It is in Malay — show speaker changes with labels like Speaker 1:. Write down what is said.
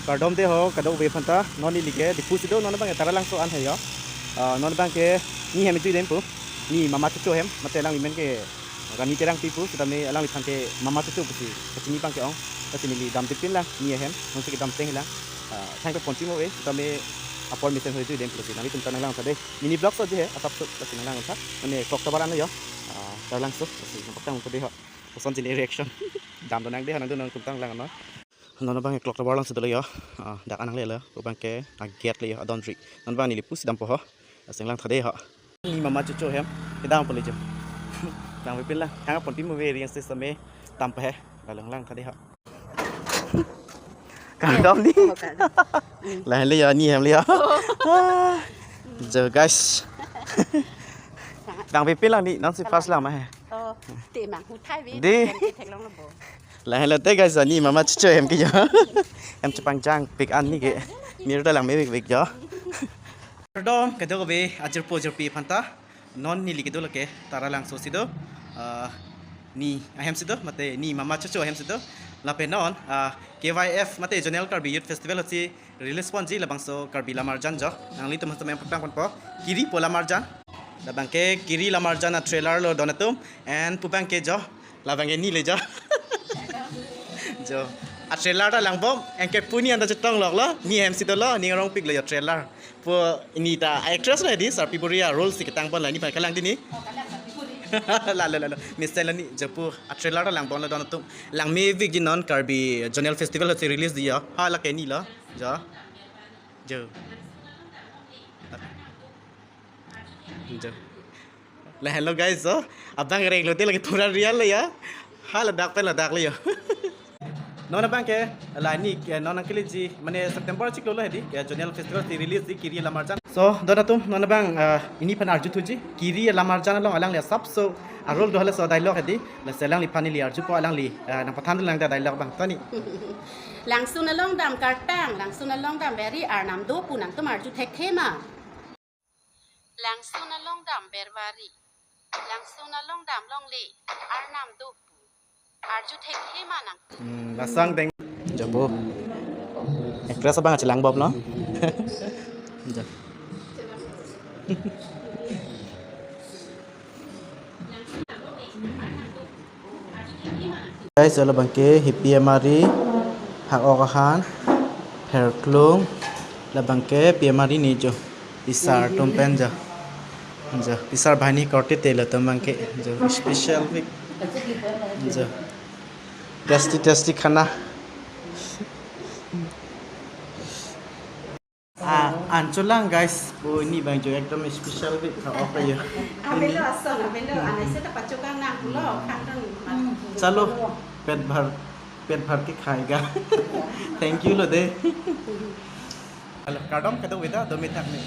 Speaker 1: cardom de ho kado we phanta noni like diffuse do non bang tara lang so an he yo non bang ke ni hem tu dem pu ni mama chu hem mate lang men ke gani terang tipu sudah me alang itante mama chu pu sini bang ke ong sini li dam tipin lang ni hem non se dam teng lang thang ko ponchi mo we sudah me apol misen ho tu dem pu nami tum tanang lang tade mini blog so je he atap so sini lang ta ne kok tabaran yo tara lang so sini patang ko de ho son jini reaction dam do nang de hanang do nang tum tang lang no non bang clock tower lang sedelo yo dak anang le lo bang ke get le yo adon tri non bang ni pus dam po ho seng lang thade ho ni mama chu chu hem ke dang pole jo dang pin lang hang pon tim we riang system e tam pe la lang thade ho cả đom đi lại le yo ni hem le yo giờ guys dang pin lang ni non si fast lang ma he
Speaker 2: ตีหมังหูไทยวิ
Speaker 1: đi
Speaker 2: เทคโนโลยี
Speaker 1: lại là tới guys ni mama chu chu em ke yo em chupang chang pick an ni ke mir da lang me việc jo dom ke do be ajur po jur pi phanta non ni likido lake tara lang so sido ni ahem sido mate ni mama chu chu ahem sido la pe non KYF mate Jonel Karbi Youth Festival hochi release pon ji labang so Karbi Lamarjan jo nangli tum hasam pang pon po kiri po Lamarjan labang ke kiri Lamarjan a trailer lo donatum and pupang ke jo labang ke ni le jo jo a trailer ta lang bom engke puni anda chetong lok lo ni hem sido lo ni rong pik le trailer po ini ta actress le di Sarpi Buria role si ketang pon la ni pa kalang di ni la Mr. Lani japu a trailer ta lang bon la don tu lang me week di non Karbi Jonel Festival ho release di ya ha la ke ni lo jo jo jo la hello guys so abang reng lo te lagi pura real le ya ha la dak pe la dak le ya non bang ke la ni non angkeli ji mane September chik lo hedi Jonel Festival ti release di Kiri Lamarjan so donatum non bang ini pan arju tuji Kiri Lamarjan long alang le sap so arol do hala so dialogue hedi la selang li pani li arju po alang li nang pathan lang da dialogue bang tani
Speaker 2: หลังสุนลงดำการแป้งหลังสุนลงดำเบรี่อาร์นำดูปูนังตุมาร์จูเทคเทมาหลังสุนลงดำเบร์วารีหลังสุนลงดำลงลีอาร์นำดูปูอาร์จูเทคเทมานัง
Speaker 1: lasang deng jabu ekras bang celang bob no guys jala bangke hippie amari hak okahan hair klung la bangke piamari ni jo isar tompen ja jo isar bhani korte tel tam bangke jo special week jo tasty khana ancholang guys oh ini bang jo ekdom special week offer ya
Speaker 2: เอาไปเลือกส่งเอาไปเลือกอันไหนเสร็จปัจจุบันนางเลือกข้างตั้ง
Speaker 1: chalo pet bhar ke khayega thank you lo de kadam kado weda do me tak me